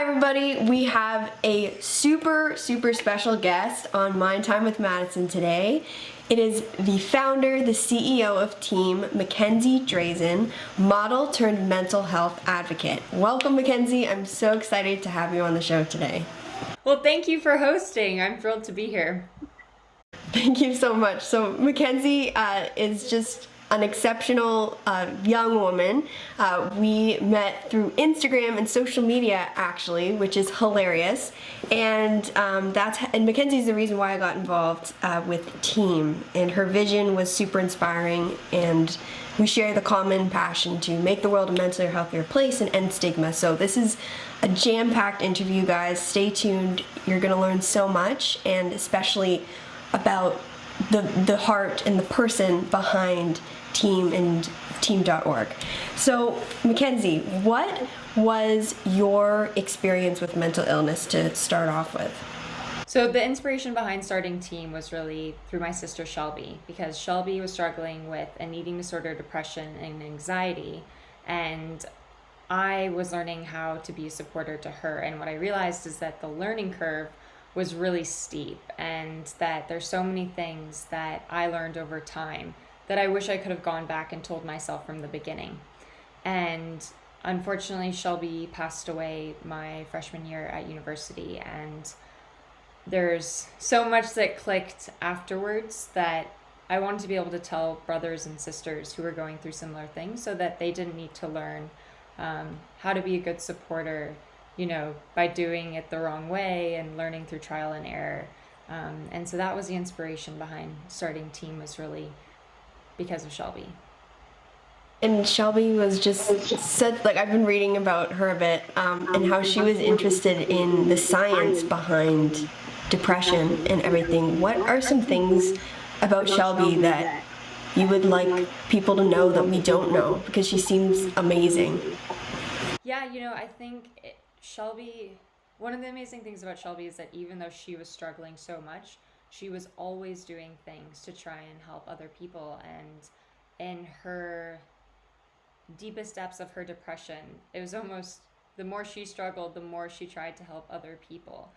everybody. We have a super special guest on Mind Time with Madison today. It is the founder, the CEO of Team, Mackenzie Drazan, model turned mental health advocate. Welcome, Mackenzie. I'm so excited to have you on the show today. Well, thank you for hosting. I'm thrilled to be here. Thank you so much. So Mackenzie is just an exceptional young woman. We met through Instagram and social media, actually, which is hilarious. And Mackenzie's the reason why I got involved with Team. And her vision was super inspiring. And we share the common passion to make the world a mentally healthier place and end stigma. So this is a jam-packed interview, guys. Stay tuned. You're gonna learn so much, and especially about the heart and the person behind Team and team.org. So, Mackenzie, what was your experience with mental illness to start off with? So the inspiration behind starting Team was really through my sister Shelby, because Shelby was struggling with an eating disorder, depression, and anxiety, and I was learning how to be a supporter to her. And what I realized is that the learning curve was really steep, and that there's so many things that I learned over time that I wish I could have gone back and told myself from the beginning. And unfortunately, Shelby passed away my freshman year at university, and there's so much that clicked afterwards that I wanted to be able to tell brothers and sisters who were going through similar things so that they didn't need to learn how to be a good supporter, by doing it the wrong way and learning through trial and error. And so that was the inspiration behind starting Team, was really because of Shelby. And Shelby was just said, I've been reading about her a bit, and how she was interested in the science behind depression and everything. What are some things about Shelby that you would like people to know that we don't know? Because she seems amazing. Yeah, I think Shelby, one of the amazing things about Shelby is that even though she was struggling so much, she was always doing things to try and help other people. And in her deepest depths of her depression, it was almost the more she struggled, the more she tried to help other people.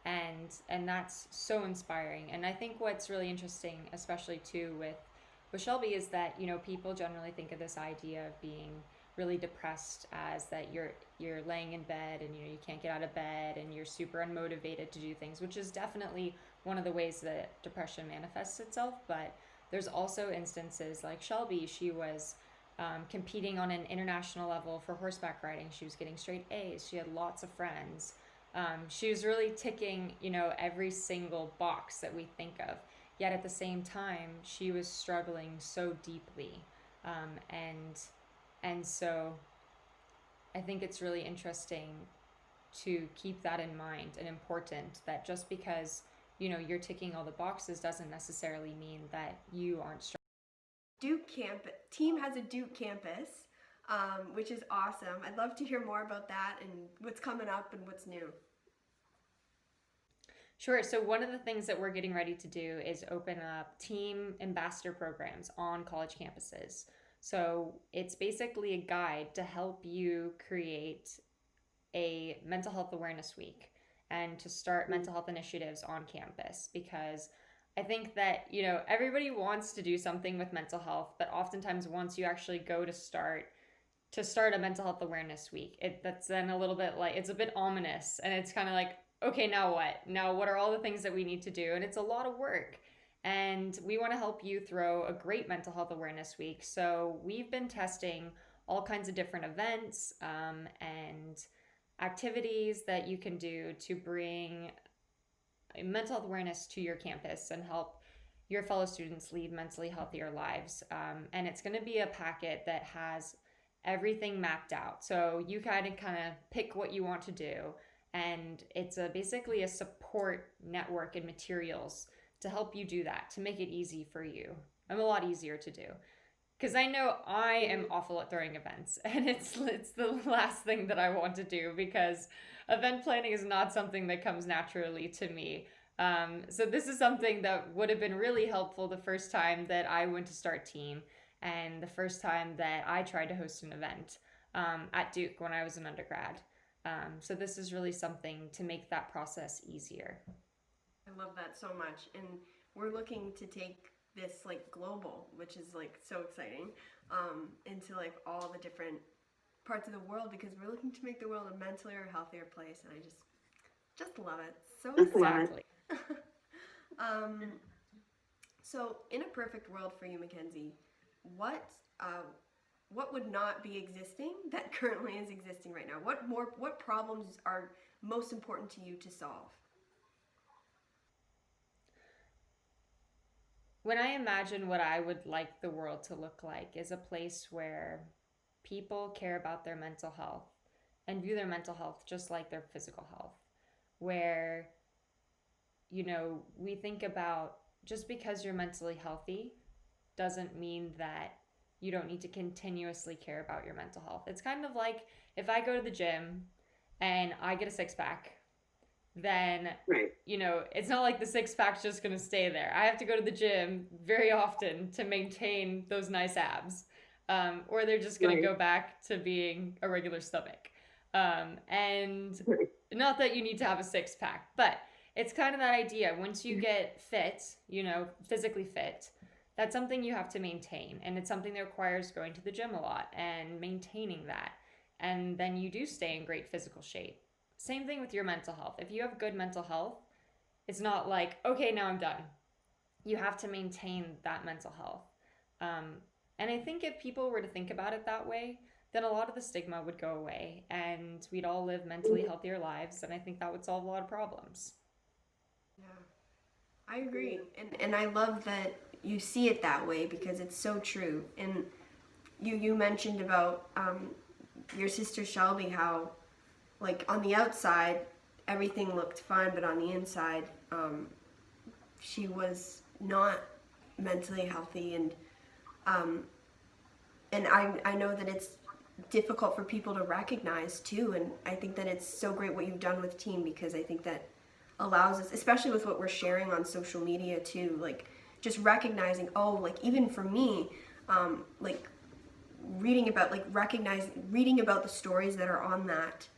And that's so inspiring. And I think what's really interesting, especially too with Shelby, is that, people generally think of this idea of being really depressed as that you're laying in bed and you can't get out of bed and you're super unmotivated to do things, which is definitely one of the ways that depression manifests itself. But there's also instances like Shelby. She was competing on an international level for horseback riding. She was getting straight A's. She had lots of friends. She was really ticking every single box that we think of, yet at the same time she was struggling so deeply. And so I think it's really interesting to keep that in mind, and important that just because, you're ticking all the boxes doesn't necessarily mean that you aren't struggling. Team has a Duke campus, which is awesome. I'd love to hear more about that and what's coming up and what's new. Sure. So one of the things that we're getting ready to do is open up Team ambassador programs on college campuses. So it's basically a guide to help you create a mental health awareness week and to start mental health initiatives on campus, because I think that, everybody wants to do something with mental health, but oftentimes once you actually go to start a mental health awareness week, that's then a little bit it's a bit ominous, and it's kind of like, okay, now what? Now what are all the things that we need to do? And it's a lot of work. And we want to help you throw a great mental health awareness week. So we've been testing all kinds of different events and activities that you can do to bring mental health awareness to your campus and help your fellow students lead mentally healthier lives. And it's going to be a packet that has everything mapped out. So you kind of pick what you want to do. And it's basically a support network and materials to help you do that, to make it easy for you. I'm a lot easier to do, because I know I am awful at throwing events, and it's the last thing that I want to do, because event planning is not something that comes naturally to me. So this is something that would have been really helpful the first time that I went to start Team, and the first time that I tried to host an event at Duke when I was an undergrad. So this is really something to make that process easier. I love that so much. And we're looking to take this like global, which is like so exciting, into like all the different parts of the world, because we're looking to make the world a mentally or healthier place. And I just love it. So Exactly. So in a perfect world for you, Mackenzie, what would not be existing that currently is existing right now? What problems are most important to you to solve? When I imagine what I would like the world to look like is a place where people care about their mental health and view their mental health just like their physical health, where, we think about just because you're mentally healthy doesn't mean that you don't need to continuously care about your mental health. It's kind of like if I go to the gym and I get a six pack, then, Right. It's not like the six pack's just going to stay there. I have to go to the gym very often to maintain those nice abs, or they're just going to go back to being a regular stomach. And not that you need to have a six pack, but it's kind of that idea. Once you get fit, physically fit, that's something you have to maintain. And it's something that requires going to the gym a lot and maintaining that. And then you do stay in great physical shape. Same thing with your mental health. If you have good mental health, it's not like, okay, now I'm done. You have to maintain that mental health. And I think if people were to think about it that way, then a lot of the stigma would go away and we'd all live mentally healthier lives. And I think that would solve a lot of problems. Yeah, I agree. And I love that you see it that way, because it's so true. And you mentioned about your sister Shelby, how like on the outside everything looked fine, but on the inside she was not mentally healthy. And I know that it's difficult for people to recognize too, and I think that it's so great what you've done with Team, because I think that allows us, especially with what we're sharing on social media too, like just recognizing, like even for me, like reading about the stories that are on that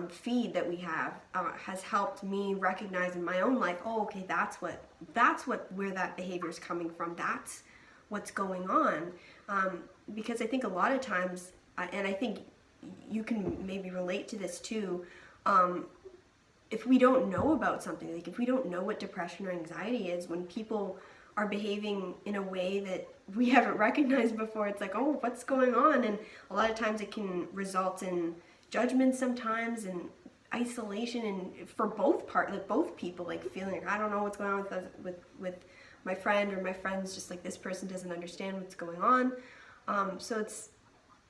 feed that we have has helped me recognize in my own life, okay, that's where that behavior is coming from. That's what's going on. Because I think a lot of times, and I think you can maybe relate to this too, if we don't know about something, like if we don't know what depression or anxiety is, when people are behaving in a way that we haven't recognized before, it's like, what's going on? And a lot of times it can result in judgment sometimes, and isolation, and for both people, like feeling like, I don't know what's going on with my friend, or my friend's just like, this person doesn't understand what's going on. So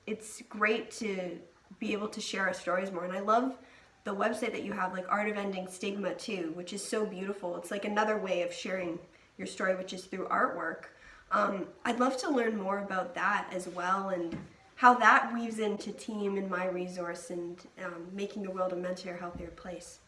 it's great to be able to share our stories more. And I love the website that you have, like Art of Ending Stigma too, which is so beautiful. It's like another way of sharing your story, which is through artwork. I'd love to learn more about that as well, and how that weaves into Team and MiResource, and making the world a mentally healthier place.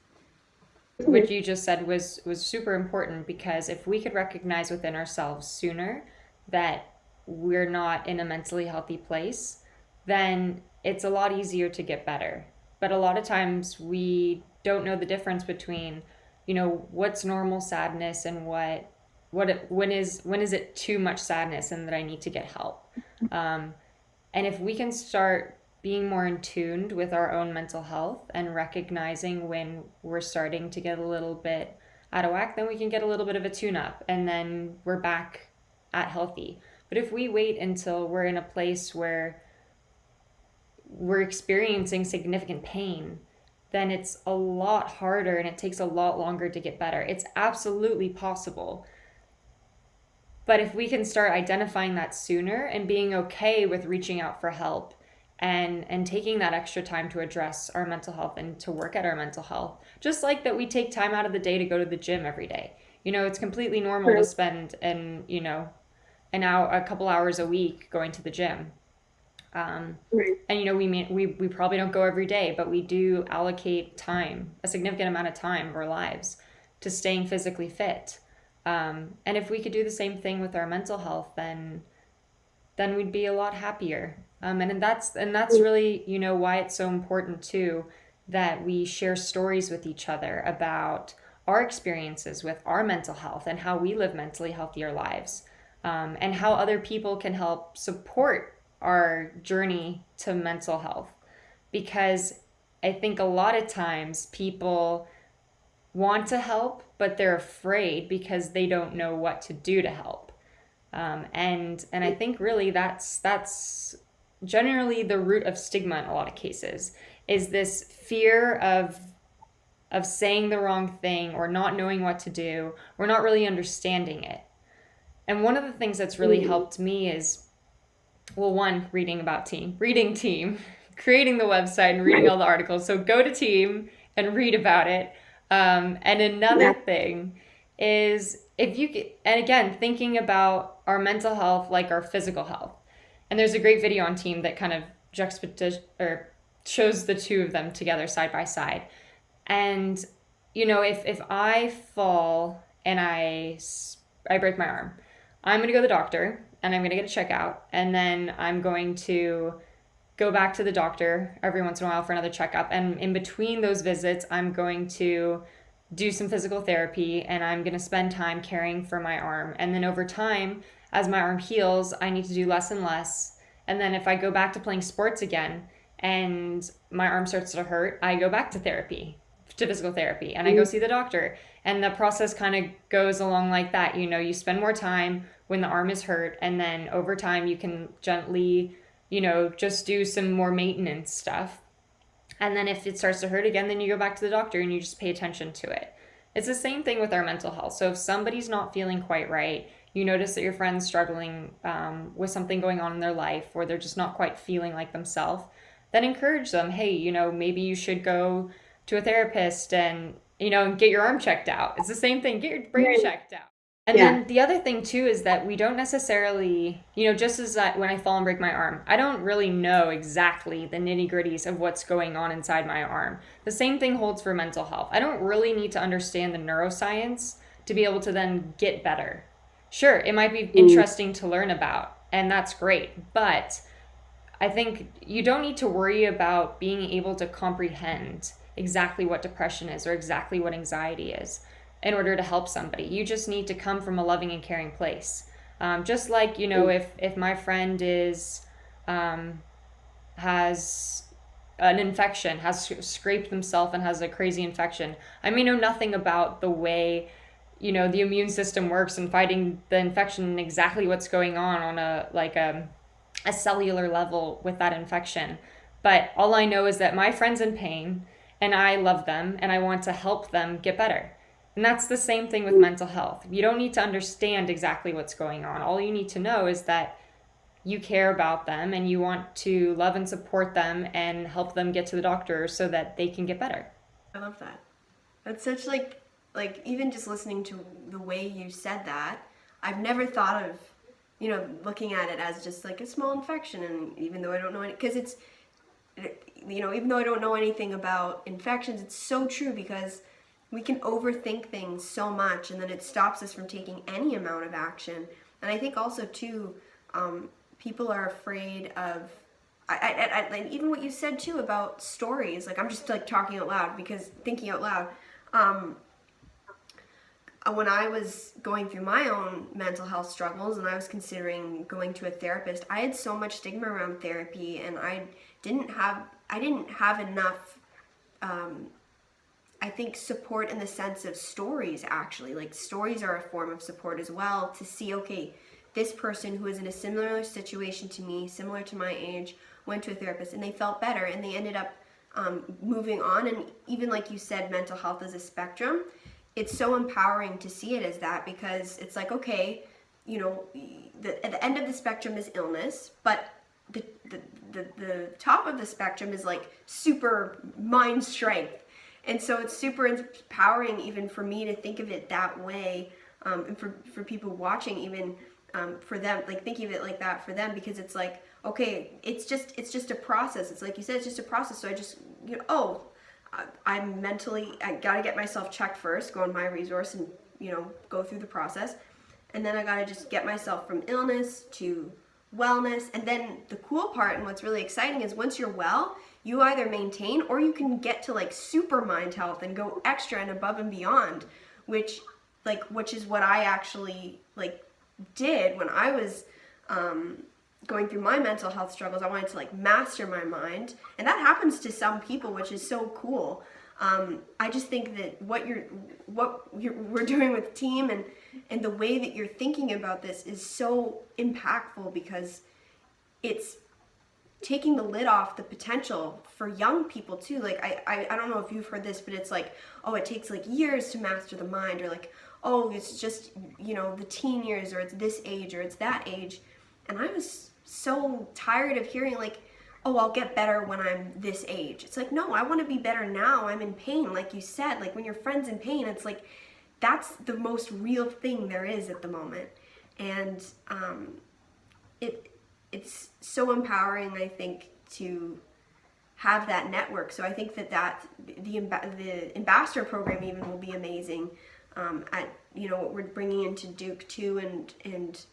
What you just said was super important, because if we could recognize within ourselves sooner that we're not in a mentally healthy place, then it's a lot easier to get better. But a lot of times we don't know the difference between, what's normal sadness and when is it too much sadness and that I need to get help. And if we can start being more in tune with our own mental health and recognizing when we're starting to get a little bit out of whack, then we can get a little bit of a tune-up, and then we're back at healthy. But if we wait until we're in a place where we're experiencing significant pain, then it's a lot harder and it takes a lot longer to get better. It's absolutely possible. But if we can start identifying that sooner and being okay with reaching out for help and taking that extra time to address our mental health and to work at our mental health, just like that we take time out of the day to go to the gym every day. It's completely normal to spend a couple hours a week going to the gym. And we probably don't go every day, but we do allocate time, a significant amount of time of our lives, to staying physically fit. And if we could do the same thing with our mental health, then we'd be a lot happier. And that's really, why it's so important too, that we share stories with each other about our experiences with our mental health and how we live mentally healthier lives, and how other people can help support our journey to mental health. Because I think a lot of times people want to help, but they're afraid because they don't know what to do to help. And I think really that's generally the root of stigma in a lot of cases, is this fear of saying the wrong thing or not knowing what to do or not really understanding it. And one of the things that's really helped me is, well, one, reading Team, creating the website and reading all the articles. So go to Team and read about it. And another thing is, if you get, and again, thinking about our mental health like our physical health. And there's a great video on Team that kind of shows the two of them together side by side. And, if I fall and I break my arm, I'm going to go to the doctor and I'm going to get a checkout. And then I'm going to go back to the doctor every once in a while for another checkup. And in between those visits, I'm going to do some physical therapy and I'm going to spend time caring for my arm. And then over time, as my arm heals, I need to do less and less. And then if I go back to playing sports again and my arm starts to hurt, I go back to physical therapy, and I go see the doctor. And the process kind of goes along like that. You spend more time when the arm is hurt, and then over time you can gently, just do some more maintenance stuff. And then if it starts to hurt again, then you go back to the doctor and you just pay attention to it. It's the same thing with our mental health. So if somebody's not feeling quite right, you notice that your friend's struggling with something going on in their life, or they're just not quite feeling like themselves, then encourage them. Hey, maybe you should go to a therapist and get your arm checked out. It's the same thing. Get your brain checked out. And then the other thing too is that we don't necessarily, just as when I fall and break my arm, I don't really know exactly the nitty-gritties of what's going on inside my arm. The same thing holds for mental health. I don't really need to understand the neuroscience to be able to then get better. Sure, it might be interesting to learn about, and that's great, but I think you don't need to worry about being able to comprehend exactly what depression is or exactly what anxiety is in order to help somebody. You just need to come from a loving and caring place. Just like, if my friend has an infection, has scraped themselves and has a crazy infection, I may know nothing about the way, the immune system works and fighting the infection and exactly what's going on a cellular level with that infection. But all I know is that my friend's in pain and I love them and I want to help them get better. And that's the same thing with mental health. You don't need to understand exactly what's going on. All you need to know is that you care about them and you want to love and support them and help them get to the doctor so that they can get better. I love that. That's such like even just listening to the way you said that, I've never thought of, looking at it as just like a small infection. And even though I don't know even though I don't know anything about infections, it's so true because we can overthink things so much and then it stops us from taking any amount of action. And I think also too, people are afraid of, I even what you said too about stories, like I'm just like talking out loud because thinking out loud. When I was going through my own mental health struggles and I was considering going to a therapist, I had so much stigma around therapy and I didn't have enough, I think, support in the sense of stories actually. Like stories are a form of support as well, to see, okay, this person who is in a similar situation to me, similar to my age, went to a therapist and they felt better and they ended up moving on. And even like you said, mental health is a spectrum. It's so empowering to see it as that, because it's like, okay, at the end of the spectrum is illness, but the top of the spectrum is like super mind strength. And so it's super empowering even for me to think of it that way, and for people watching, even for them, like thinking of it like that for them, because it's like, okay, it's just a process. It's like you said, it's just a process. So I just, I gotta get myself checked first, go on MiResource and, go through the process. And then I gotta just get myself from illness to wellness. And then the cool part and what's really exciting is once you're well, you either maintain or you can get to like super mind health and go extra and above and beyond, which is what I actually like did when I was going through my mental health struggles. I wanted to like master my mind, and that happens to some people, which is so cool. I just think that what we're doing with team and the way that you're thinking about this is so impactful, because it's taking the lid off the potential for young people too. Like I don't know if you've heard this, but it's like, oh, it takes like years to master the mind, or like, oh, it's just, you know, the teen years, or it's this age, or it's that age. And I was so tired of hearing like, oh, I'll get better when I'm this age. It's like, no, I want to be better now. I'm in pain. Like you said, like when your friend's in pain, it's like, that's the most real thing there is at the moment. And it's so empowering, I think, to have that network. So I think that the ambassador program even will be amazing at, you know, what we're bringing into Duke too. And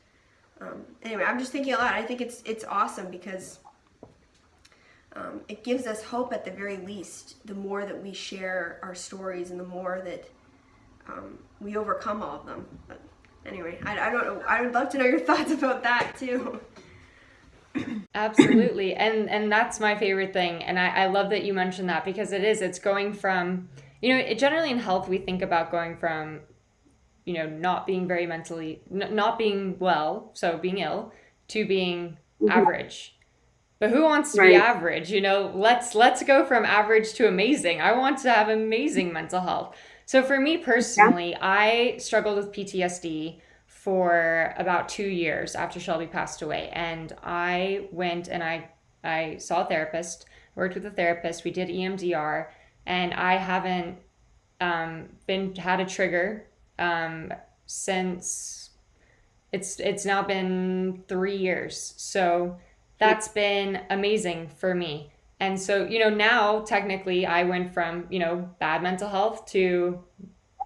anyway, I'm just thinking a lot. I think it's awesome, because it gives us hope at the very least. The more that we share our stories and the more that we overcome all of them. But anyway, I don't know. I would love to know your thoughts about that too. Absolutely. And that's my favorite thing. And I love that you mentioned that, because it's going from, you know, generally in health, we think about going from, you know, not being very mentally, not being well, so being ill, to being average. But who wants to be average? You know, let's go from average to amazing. I want to have amazing mental health. So for me personally, I struggled with PTSD for about 2 years after Shelby passed away. And I went and I saw a therapist, worked with a therapist. We did EMDR, and I haven't had a trigger since it's now been 3 years. So that's been amazing for me. And so, you know, now technically I went from, you know, bad mental health to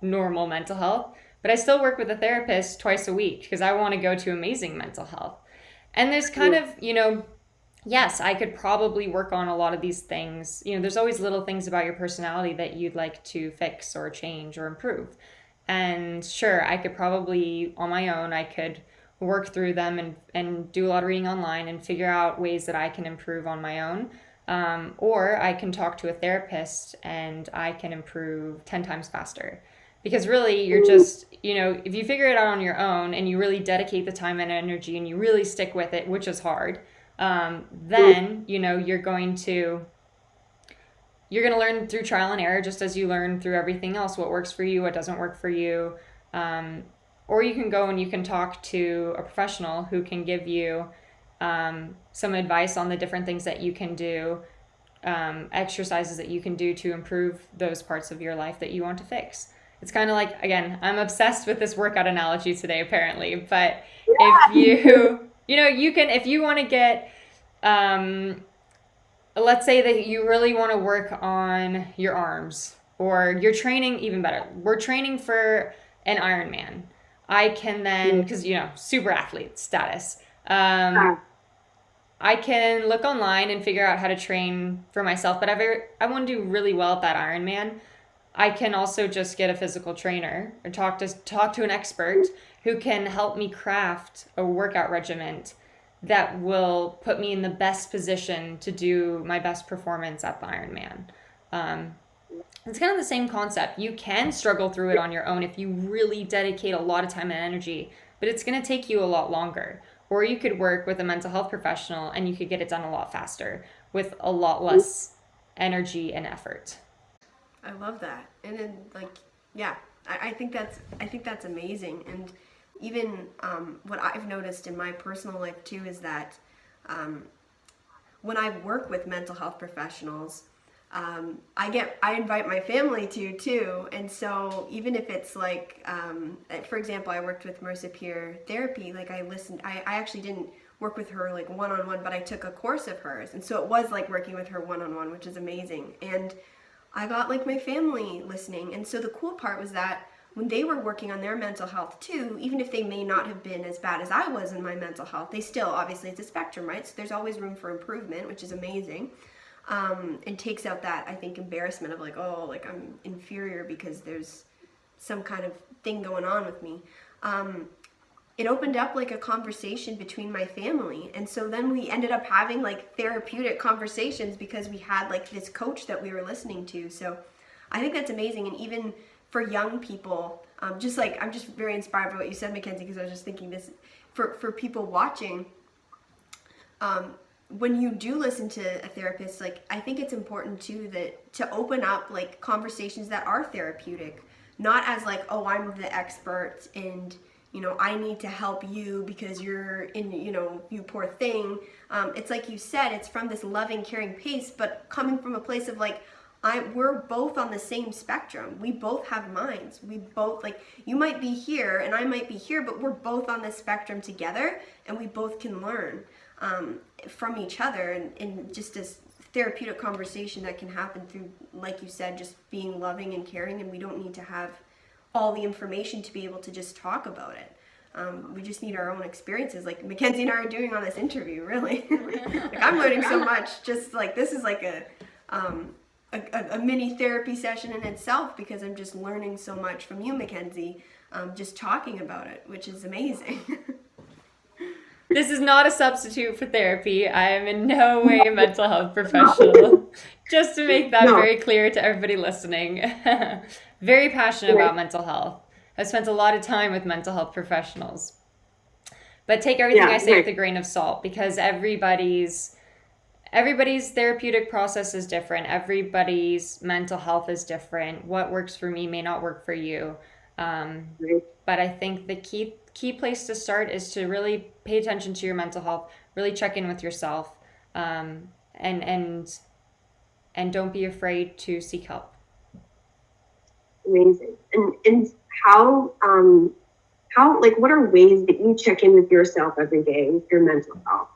normal mental health, but I still work with a therapist twice a week because I want to go to amazing mental health. And there's kind of, you know, yes, I could probably work on a lot of these things. You know, there's always little things about your personality that you'd like to fix or change or improve. And sure, I could probably, on my own, I could work through them and do a lot of reading online and figure out ways that I can improve on my own. Or I can talk to a therapist and I can improve 10 times faster. Because really, you're just, you know, if you figure it out on your own and you really dedicate the time and energy and you really stick with it, which is hard, then, you know, you're going to learn through trial and error, just as you learn through everything else, what works for you, what doesn't work for you. Or you can go and you can talk to a professional who can give you some advice on the different things that you can do, exercises that you can do to improve those parts of your life that you want to fix. It's kind of like, again, I'm obsessed with this workout analogy today, apparently. But if you know, you can, if you want to get, let's say that you really want to work on your arms, or you're training, even better, we're training for an Ironman. I can then, because, you know, super athlete status, I can look online and figure out how to train for myself. But I want to do really well at that Ironman. I can also just get a physical trainer or talk to an expert who can help me craft a workout regimen that will put me in the best position to do my best performance at the Ironman. It's kind of the same concept. You can struggle through it on your own if you really dedicate a lot of time and energy, but it's going to take you a lot longer. Or you could work with a mental health professional and you could get it done a lot faster with a lot less energy and effort. I love that. And then, like, yeah, I think that's amazing. And even what I've noticed in my personal life too is that when I work with mental health professionals, I invite my family to too. And so even if it's like, for example, I worked with Marisa peer therapy, like I actually didn't work with her like one-on-one, but I took a course of hers. And so it was like working with her one-on-one, which is amazing. And I got like my family listening. And so the cool part was that when they were working on their mental health too, even if they may not have been as bad as I was in my mental health, they still, obviously it's a spectrum, right? So there's always room for improvement, which is amazing. And takes out that, I think, embarrassment of like, oh, like I'm inferior because there's some kind of thing going on with me. It opened up like a conversation between my family. And so then we ended up having like therapeutic conversations because we had like this coach that we were listening to. So I think that's amazing. And even for young people, just like, I'm just very inspired by what you said, Mackenzie, because I was just thinking this, for people watching, when you do listen to a therapist, like I think it's important too that to open up like conversations that are therapeutic, not as like, oh, I'm the expert and you know, I need to help you because you're in, you know, you poor thing. It's like you said, it's from this loving, caring place, but coming from a place of like, we're both on the same spectrum. We both have minds. We both, like, you might be here and I might be here, but we're both on the spectrum together and we both can learn from each other, and just this therapeutic conversation that can happen through, like you said, just being loving and caring, and we don't need to have all the information to be able to just talk about it. We just need our own experiences, like Mackenzie and I are doing on this interview, really. Like I'm learning so much, just like this is like a mini therapy session in itself, because I'm just learning so much from you, Mackenzie, just talking about it, which is amazing. This is not a substitute for therapy. I am in no way a mental health professional. Just to make that very clear to everybody listening. Very passionate about mental health. I've spent a lot of time with mental health professionals. But take everything I say with a grain of salt, because everybody's therapeutic process is different. Everybody's mental health is different. What works for me may not work for you. But I think the key place to start is to really pay attention to your mental health, really check in with yourself, and don't be afraid to seek help. Amazing. And how like, what are ways that you check in with yourself every day with your mental health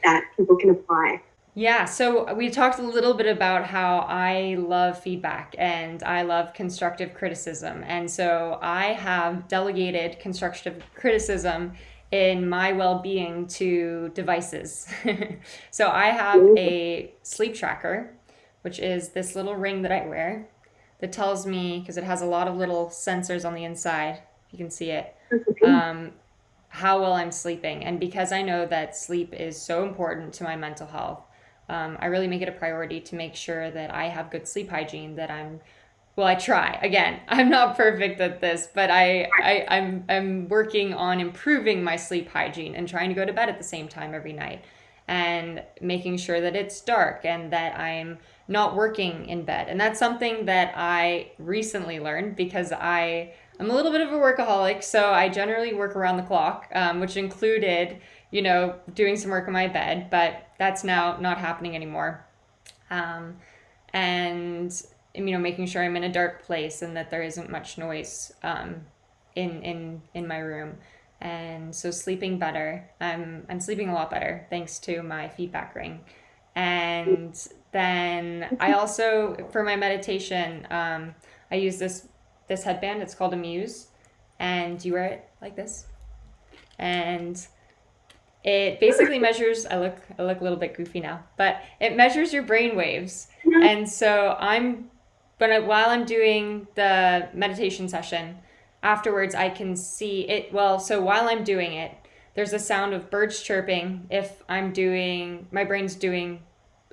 that people can apply? Yeah, so we talked a little bit about how I love feedback and I love constructive criticism. And so I have delegated constructive criticism in my well-being to devices. So I have a sleep tracker, which is this little ring that I wear that tells me, because it has a lot of little sensors on the inside, if you can see it, how well I'm sleeping. And because I know that sleep is so important to my mental health, I really make it a priority to make sure that I have good sleep hygiene, that I try. Again, I'm not perfect at this, but I'm working on improving my sleep hygiene and trying to go to bed at the same time every night, and making sure that it's dark and that I'm not working in bed. And that's something that I recently learned, because I'm a little bit of a workaholic, so I generally work around the clock, which included, doing some work in my bed, but that's now not happening anymore. And making sure I'm in a dark place and that there isn't much noise in my room. And so sleeping better. I'm sleeping a lot better thanks to my feedback ring. And then I also, for my meditation, I use this headband. It's called a Muse, and you wear it like this, and it basically measures, I look a little bit goofy now, but it measures your brain waves. And so while I'm doing the meditation session, afterwards I can see it. Well, so while I'm doing it, there's a sound of birds chirping if my brain's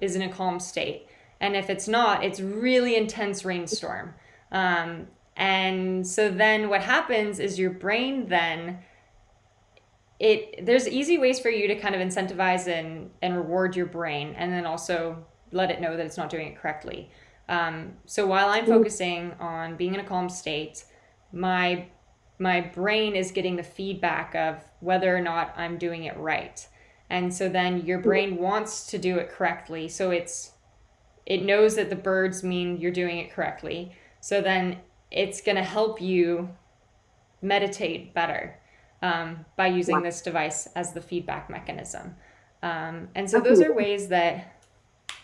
is in a calm state. And if it's not, it's really intense rainstorm. And so then what happens is your brain then, there's easy ways for you to kind of incentivize and reward your brain, and then also let it know that it's not doing it correctly. So while I'm focusing on being in a calm state, my brain is getting the feedback of whether or not I'm doing it right. And so then your brain wants to do it correctly. So it knows that the birds mean you're doing it correctly. So then it's going to help you meditate better by using this device as the feedback mechanism. And so those are ways that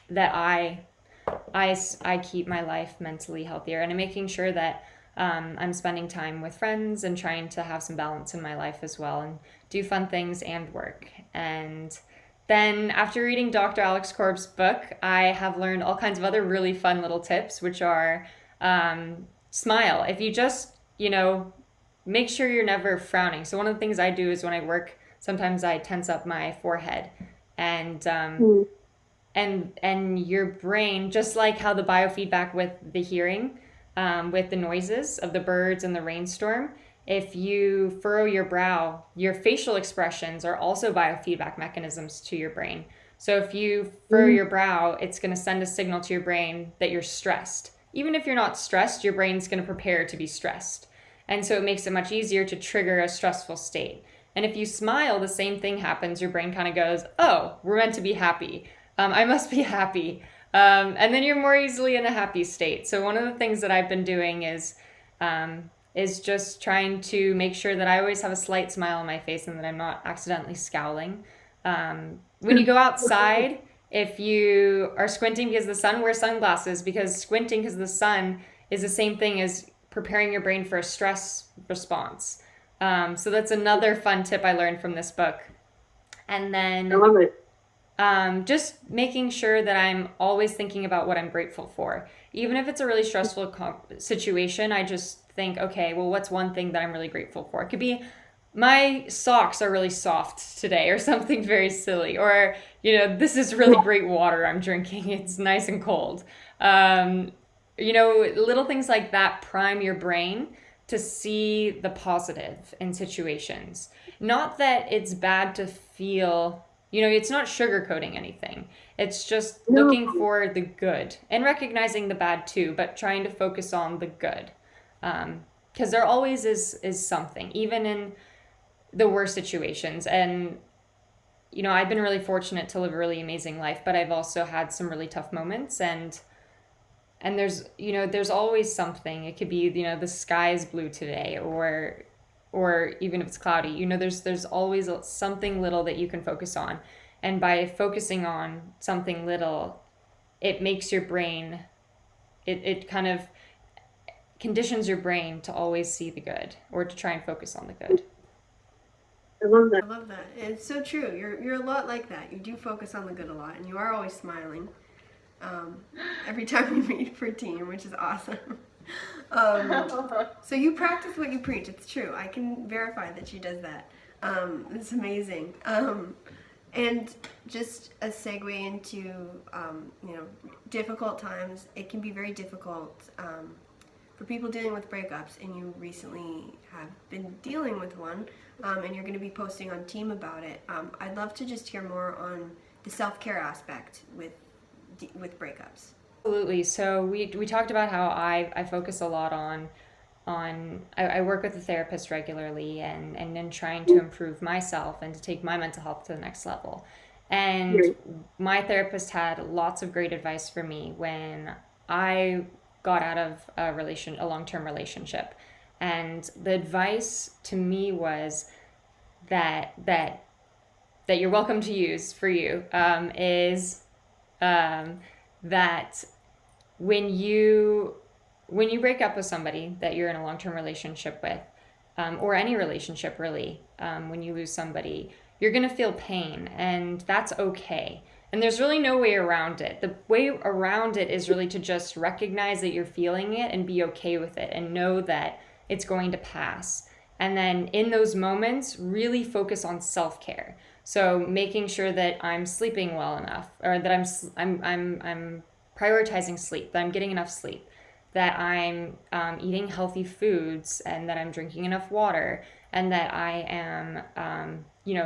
I keep my life mentally healthier, and I'm making sure that I'm spending time with friends and trying to have some balance in my life as well and do fun things and work. And then after reading Dr. Alex Korb's book, I have learned all kinds of other really fun little tips, which are smile. If you just, make sure you're never frowning. So one of the things I do is when I work, sometimes I tense up my forehead, and your brain, just like how the biofeedback with the hearing, with the noises of the birds and the rainstorm, if you furrow your brow, your facial expressions are also biofeedback mechanisms to your brain. So if you furrow your brow, it's going to send a signal to your brain that you're stressed. Even if you're not stressed, your brain's going to prepare to be stressed. And so it makes it much easier to trigger a stressful state. And if you smile, the same thing happens. Your brain kind of goes, oh, we're meant to be happy. I must be happy. And then you're more easily in a happy state. So one of the things that I've been doing is just trying to make sure that I always have a slight smile on my face and that I'm not accidentally scowling. When you go outside, if you are squinting because of the sun, wear sunglasses, because squinting because of the sun is the same thing as preparing your brain for a stress response. So that's another fun tip I learned from this book. And then I love it. Just making sure that I'm always thinking about what I'm grateful for. Even if it's a really stressful situation, I just think, okay, well, what's one thing that I'm really grateful for? It could be my socks are really soft today, or something very silly, or, this is really great water I'm drinking. It's nice and cold. Little things like that prime your brain to see the positive in situations. Not that it's bad to feel, it's not sugarcoating anything. It's just looking for the good and recognizing the bad too, but trying to focus on the good. Because there always is something, even in the worst situations. And, I've been really fortunate to live a really amazing life, but I've also had some really tough moments, and there's always something. It could be, the sky is blue today, or even if it's cloudy, there's always something little that you can focus on. And by focusing on something little, it makes your brain, it kind of conditions your brain to always see the good, or to try and focus on the good. I love that. I love that. It's so true. You're a lot like that. You do focus on the good a lot, and you are always smiling. Every time we meet for team, which is awesome. So you practice what you preach. It's true. I can verify that she does that. It's amazing. And just a segue into, difficult times. It can be very difficult for people dealing with breakups, and you recently have been dealing with one, and you're going to be posting on Team about it. I'd love to just hear more on the self-care aspect with breakups. Absolutely. So we talked about how I focus a lot on I work with a therapist regularly, and then trying to improve myself and to take my mental health to the next level. And my therapist had lots of great advice for me when I got out of a long-term relationship. And the advice to me was that you're welcome to use for you, is that when you break up with somebody that you're in a long-term relationship with, or any relationship really, when you lose somebody, you're going to feel pain, and that's okay. And there's really no way around it. The way around it is really to just recognize that you're feeling it and be okay with it, and know that it's going to pass. And then in those moments, really focus on self-care. So making sure that I'm sleeping well enough, or that I'm prioritizing sleep, that I'm getting enough sleep, that I'm eating healthy foods, and that I'm drinking enough water, and that I am,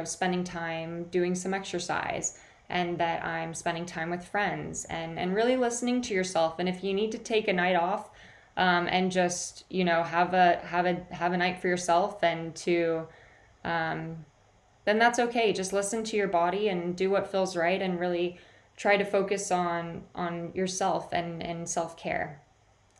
spending time doing some exercise, and that I'm spending time with friends, and really listening to yourself. And if you need to take a night off, and just, have a night for yourself, and to, then that's okay. Just listen to your body and do what feels right, and really try to focus on yourself and self-care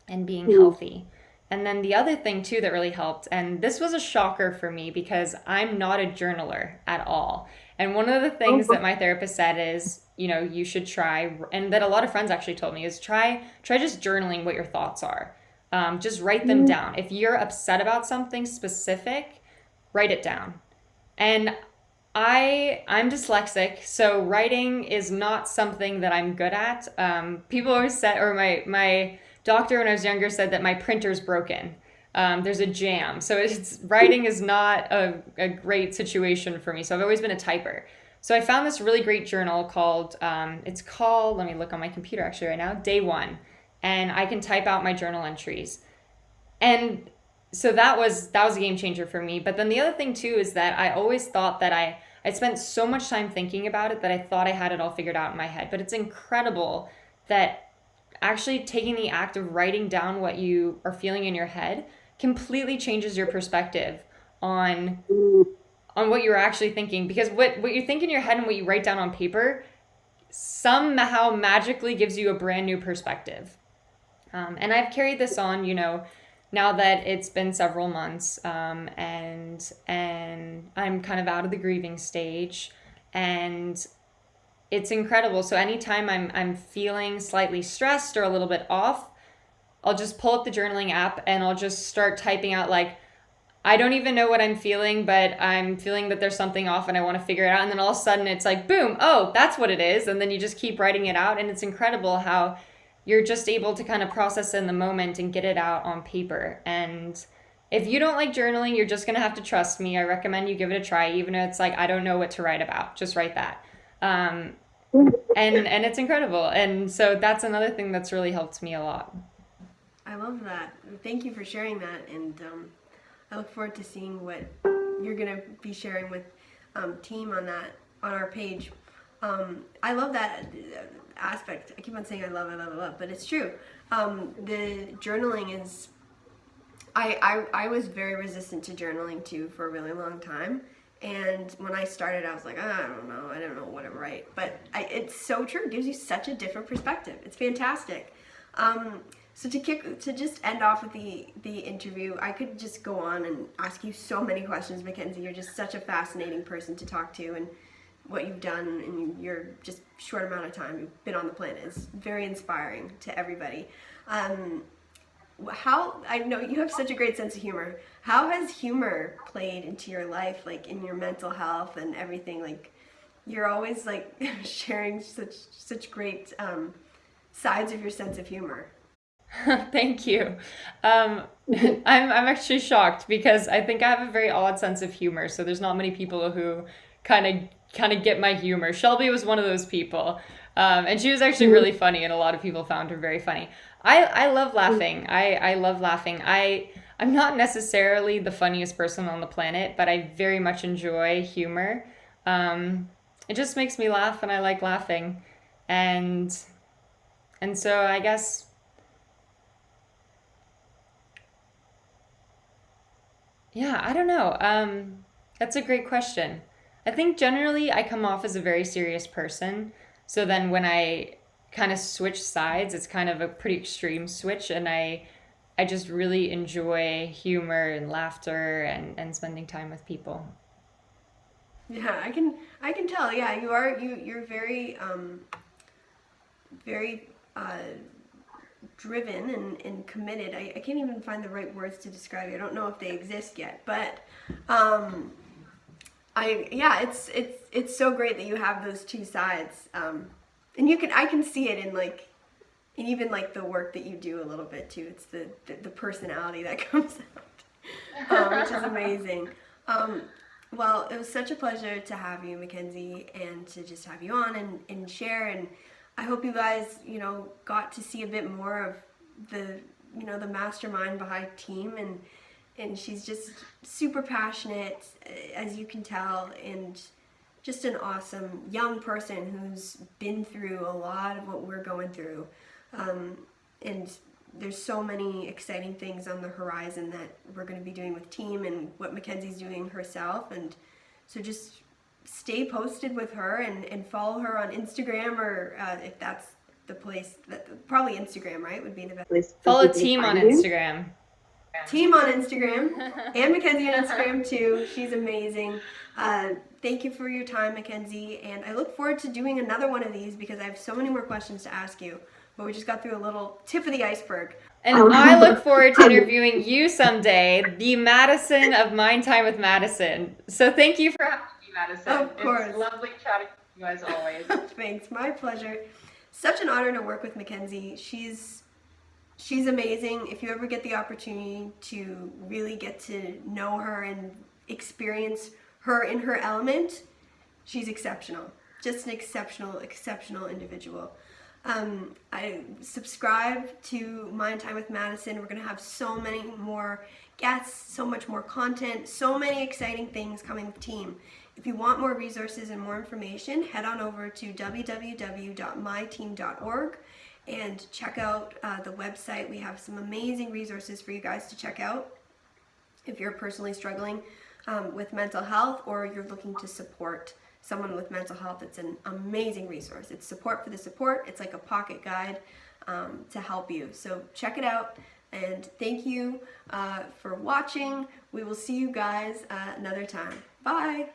and being healthy. And then the other thing too that really helped, and this was a shocker for me because I'm not a journaler at all. And one of the things that my therapist said is, you should try, and that a lot of friends actually told me, is try just journaling what your thoughts are. just write them down. If you're upset about something specific, write it down. And I'm dyslexic, so writing is not something that I'm good at. People always said, or my doctor when I was younger said that my printer's broken. There's a jam. So writing is not a great situation for me. So I've always been a typer. So I found this really great journal called, let me look on my computer actually right now, Day One. And I can type out my journal entries. And so that was a game changer for me. But then the other thing too is that I always thought that I spent so much time thinking about it that I thought I had it all figured out in my head. But it's incredible that actually taking the act of writing down what you are feeling in your head completely changes your perspective on what you're actually thinking. Because what you think in your head and what you write down on paper somehow magically gives you a brand new perspective. And I've carried this on, now that it's been several months, and I'm kind of out of the grieving stage, and it's incredible. So anytime I'm feeling slightly stressed or a little bit off, I'll just pull up the journaling app and I'll just start typing out I don't even know what I'm feeling, but I'm feeling that there's something off and I want to figure it out. And then all of a sudden it's boom, oh, that's what it is. And then you just keep writing it out. And it's incredible how you're just able to kind of process in the moment and get it out on paper. And if you don't like journaling, you're just going to have to trust me. I recommend you give it a try, even if it's I don't know what to write about. Just write that. And it's incredible. And so that's another thing that's really helped me a lot. I love that. Thank you for sharing that. And I look forward to seeing what you're going to be sharing with team on our page. I love that aspect. I keep on saying I love, but it's true. The journaling is, I was very resistant to journaling too for a really long time. And when I started, I was I don't know what to write. But it's so true. It gives you such a different perspective. It's fantastic. So to just end off with the interview, I could just go on and ask you so many questions, Mackenzie. You're just such a fascinating person to talk to, and what you've done in your just short amount of time you've been on the planet is very inspiring to everybody. How, I know you have such a great sense of humor. How has humor played into your life, in your mental health and everything? You're always sharing such great sides of your sense of humor. Thank you. I'm actually shocked because I think I have a very odd sense of humor. So there's not many people who kind of get my humor. Shelby was one of those people. And she was actually really funny, and a lot of people found her very funny. I love laughing. I love laughing. I'm not necessarily the funniest person on the planet, but I very much enjoy humor. It just makes me laugh, and I like laughing. And so I guess, yeah, I don't know. That's a great question. I think generally I come off as a very serious person. So then when I kind of switch sides, it's kind of a pretty extreme switch. And I just really enjoy humor and laughter and spending time with people. Yeah, I can tell. Yeah, you're very, very driven and committed. I can't even find the right words to describe you. I don't know if they exist yet, but it's so great that you have those two sides, and I can see it in even the work that you do a little bit too. It's the personality that comes out, which is amazing. Well, it was such a pleasure to have you, Mackenzie, and to just have you on and share. And I hope you guys, got to see a bit more of the mastermind behind team, and she's just super passionate, as you can tell, and just an awesome young person who's been through a lot of what we're going through. And there's so many exciting things on the horizon that we're going to be doing with team and what Mackenzie's doing herself. And so just stay posted with her and follow her on Instagram, or if that's the place, probably Instagram, right, would be the best place. Follow team on Instagram. Team on Instagram, and Mackenzie on Instagram too. She's amazing. Thank you for your time, Mackenzie, and I look forward to doing another one of these because I have so many more questions to ask you, but we just got through a little tip of the iceberg. And I look forward to interviewing you someday, the Madison of Mind Time with Madison. So thank you for having me, Madison. Of course. It's lovely chatting with you as always. Thanks, my pleasure. Such an honor to work with Mackenzie. She's amazing. If you ever get the opportunity to really get to know her and experience her in her element, she's exceptional. Just an exceptional individual. I subscribe to Mind Time with Madison. We're going to have so many more guests, so much more content, so many exciting things coming with team. If you want more resources and more information, head on over to www.myteam.org and check out the website. We have some amazing resources for you guys to check out if you're personally struggling with mental health or you're looking to support someone with mental health. It's an amazing resource. It's support for the support. It's like a pocket guide to help you. So check it out, and thank you for watching. We will see you guys another time. Bye.